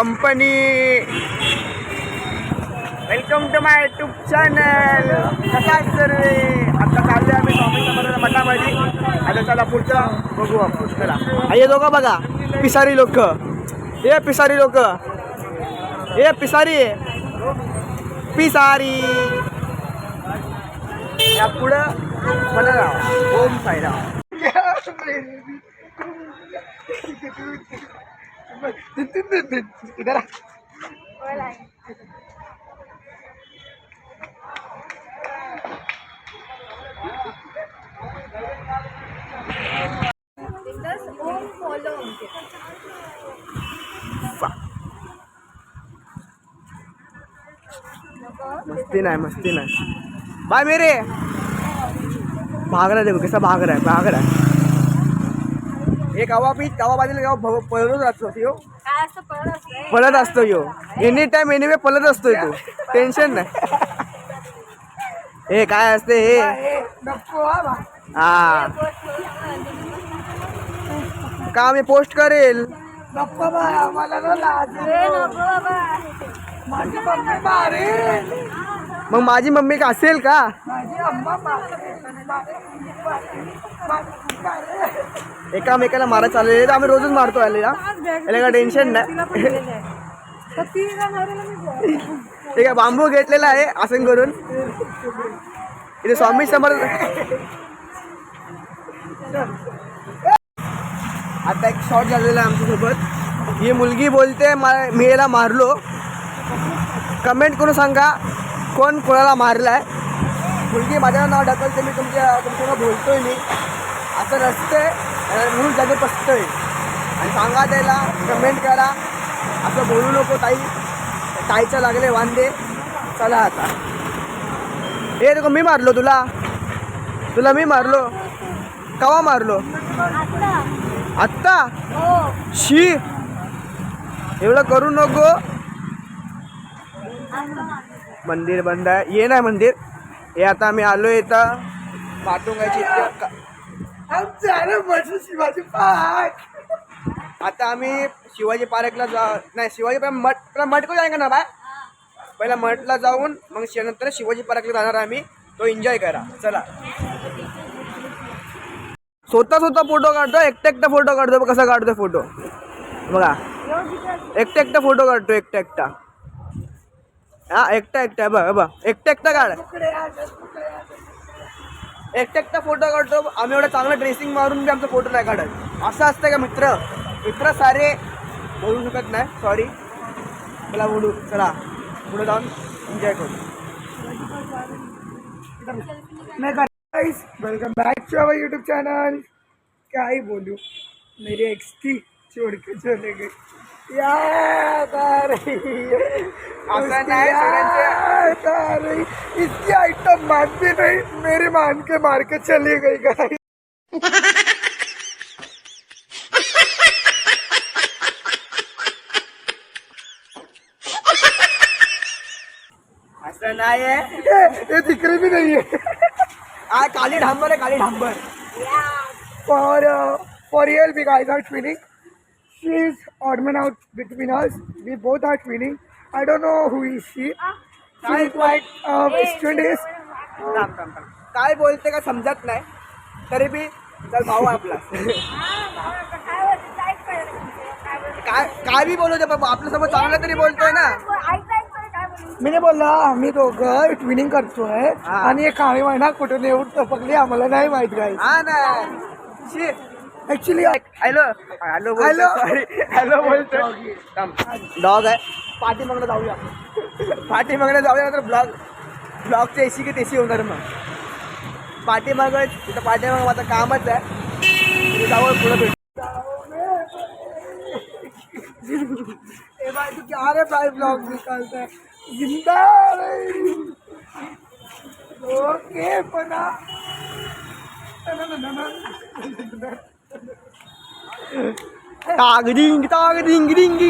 Company. Welcome to my YouTube channel. कसा सर्व आता चालले आम्ही स्वामी समर्थ मठामध्ये. आता चला पुढचं बघू आपण. चला हे दोघं बघा पिसारी लोक. हे पिसारी लोक. हे पिसारी पिसारी. या पुढं मला राव ओम साईराम. इधर मस्ती नाही मस्ती नाही. बाय मेरे भाग रहा. देखो कैसा भाग रहा है. भाग रहा है. एक गावा बाजूला गाव पळतच असतो यो. पळत असतो यो. एनी टाइम एनिवे पळत असतोय तो. टेन्शन नाही. हे काय असते हे. हा का मी पोस्ट करेल. मग माझी मम्मी का असेल का. एकामेकाला मारा चालले. आम्ही रोजच मारतो आले. याला काय टेन्शन नाही. ठीक आहे बांबू घेतलेला आहे आसन करून. इथे स्वामी समर्थ. आता एक शॉट झालेला आहे आमच्यासोबत. ही मुलगी बोलते मी याला मारलो. कमेंट करून सांगा कोण कोणाला मारलाय. मुलगी माझ्यावर नाव ढकलते. मी तुमच्यासोबत बोलतोय. मी असं नसते म्हणून जागे पसतोय. आणि सांगा त्याला कमेंट करा असं बोलू नको. ताईचं लागले वांदे. चला आता हे देखो मी मारलो तुला मी मारलो. कवा मारलो. आत्ता शी एवढं करू नको. मंदिर बंद आहे. ये नाही मंदिर. हे आता आम्ही आलो इथं माटुंगाची. शिवाजी पार्क. आता आम्ही शिवाजी पार्कला नाही शिवाजी पार्क मठ को जाएंगे ना बाय. पहिला मठला जाऊन मग नंतर शिवाजी पार्कला जाणार आम्ही. तो एन्जॉय करा. चला स्वतः फोटो काढतो. एकटा फोटो काढतो. कसा काढतो फोटो बघा. एकटा फोटो काढतो. एकटा हा एकटा बघ एकटा काढ. एकटा फोटो काढतो. आम्ही एवढा चांगला ड्रेसिंग मारून बी आमचा फोटो नाही काढत. असं असतं का मित्र सारे बोलू शकत नाही. सॉरी. चला बोलू. चला पुढे जाऊन एन्जॉय करू. Welcome back to our YouTube channel. क्या ही बोलूँ. मेरी एक्स थी छोड़ के चले गए. इसकी आइटम मानती नहीं. मेरी मान के मार के चली गई गाइस. ऐसा नहीं है. ये दिक्कत भी नहीं है. काली ढांबर है. काली ढांबर. For real we guys are twinning. She is odd man out between us. We both are twinning. I don't know who is she. She is like student. काय बोलते का समजत नाही. तरी बी चल भाऊ आपला. काय बी बोलू दे बाबा. आपल्यासोबत चांगलं तरी बोलतोय ना. मी नाही बोलला. आम्ही दोघं ट्विनिंग करतोय. आणि एक काळी महिना कुठून येऊन टपकली आम्हाला नाही माहित काय. हा ना ऍक्च्युली हॅलो बोलतो. डॉग आहे. पाठीमागला जाऊया. तर ब्लॉगच्या एसी की तेसी होणार. मग पाठीमाग तिथं पाठीमाग माझं कामच आहे. जाऊ पुढे भेट. तू क्या रे भाई ब्लॉग निकालता है. जिंदा ओके पना. ताग डिंग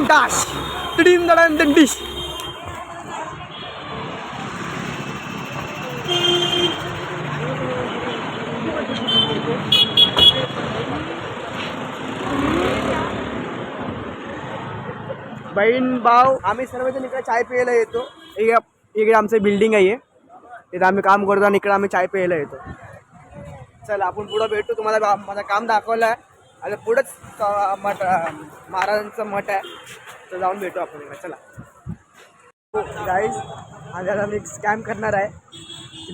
डाश डिंग दडन डिश. बहीण भाऊ आम्ही सर्वजण इकडे चाय प्यायला येतो. इकडे आमचं बिल्डिंग आहे, तिथं आम्ही काम करतो आणि इकडे आम्ही चाय प्यायला येतो. चला आपण पुढं भेटू. तुम्हाला माझं काम दाखवलं आहे आणि पुढंच मठ महाराजांचं मठ आहे, तर जाऊन भेटू आपण इकडे. चला गाईज, आज मी स्कॅम करणार आहे.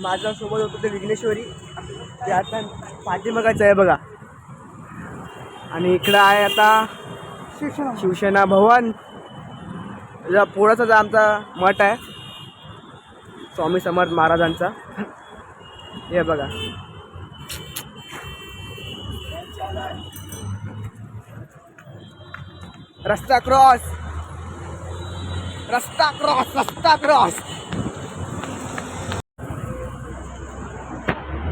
माझ्यासोबत होतं ते विघ्नेश्वरी, ते आता पाठीमागाचं आहे बघा. आणि इकडं आहे आता शिवसेना भवन. पुढंच आमचा मठ आहे स्वामी समर्थ महाराजांचा. हे बघा, रस्ता क्रॉस, रस्ता क्रॉस, रस्ता क्रॉस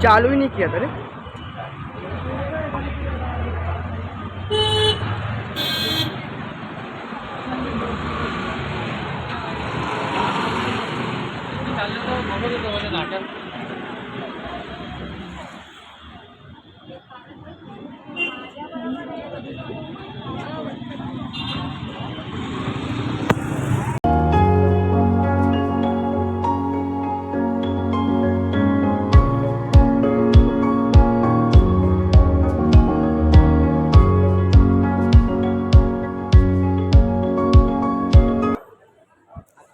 चालू ही नहीं किया था रे.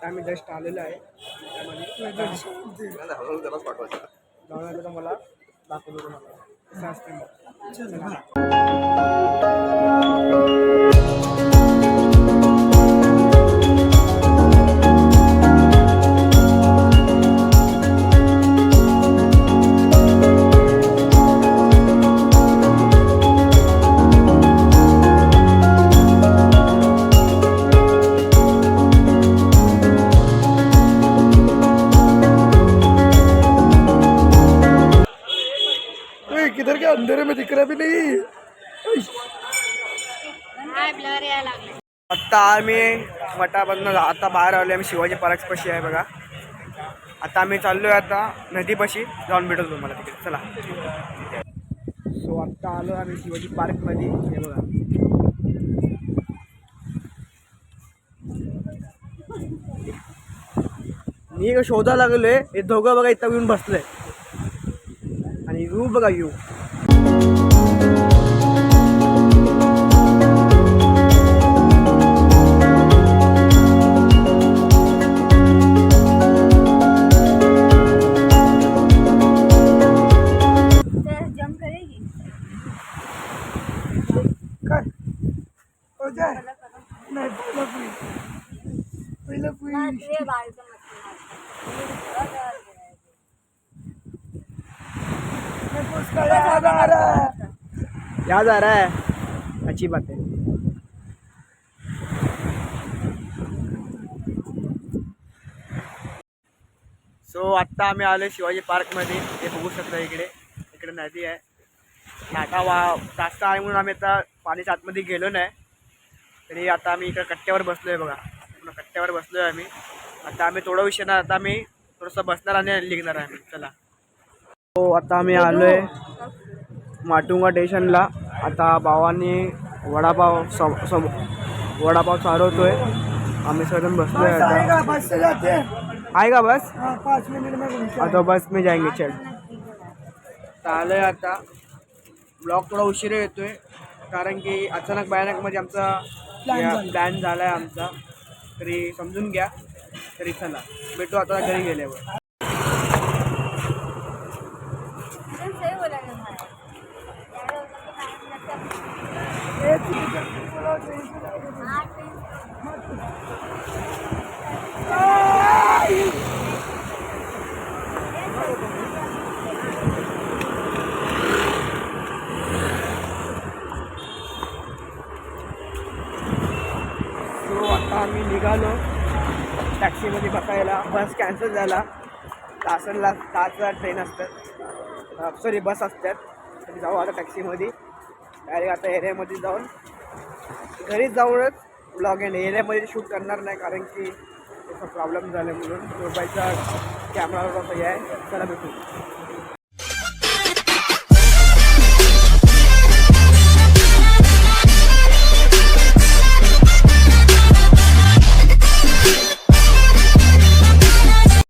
आम्ही जस्ट आलेलो आहे त्यामध्ये मला दाखवतो तुम्हाला कसं असतं. किधर के अंधेरे में दिख रहा भी नहीं. आता आम्ही मठामधनं आता बाहेर आलो. आम्ही शिवाजी पार्कपाशी आहे बघा. आता आम्ही चाललोय आता नदीपाशी, जाऊन भेटतो तुम्हाला तिकडे. चला. सो आत्ता आलो आम्ही शिवाजी पार्कमध्ये. हे बघा, मी शोधा लागलोय. हे दोघं बघा इथं येऊन बसलंय आणि यू बघा यू. याद आ रहा है, अच्छी बात है. सो आत्ता आम्ही आलो शिवाजी पार्कमध्ये. हे बघू शकता, इकडे नदी आहे. नाटा जास्त आहे म्हणून आम्ही आता पाण्याच्या आतमध्ये गेलो नाही. तरी आता आम्ही इकडे कट्ट्यावर बसलो आहे बघा. पूर्ण कट्ट्यावर बसलो आहे आम्ही. आता आम्ही थोडा विषय ना, आता आम्ही थोडंसं बसणार आणि निघणार आहे आम्ही. चला. हो, आता आम्ही आलो आहे माटुंगा स्टेशनला. आता भावांनी वडापाव चालवतोय. आम्ही सगळं बसलोय. आता बस से जाते आएगा बस. 5 मिनट में आता बस में जाएंगे. चल चालू आता. ब्लॉग थोडा उशिरा येतोय कारण की अचानक भयानकमध्ये आमचा प्लॅन झाला आहे आमचा. तरी समजून घ्या. तरी चला भेटू आता घरी गेल्यावर. आता आम्ही निघालो टॅक्सीमध्ये बसायला. बस कॅन्सल झाला. तासला ट्रेन असतात, सॉरी बस असतात. तरी जाऊ आता टॅक्सीमध्ये डायरेक्ट. आता एरियामध्ये जाऊन घरीच जाऊनच ब्लॉग एंड. एरियामध्ये शूट करणार नाही कारण की त्याचा प्रॉब्लेम झाला म्हणून. मोबाईलचा कॅमेरा आहे. चला भेटू.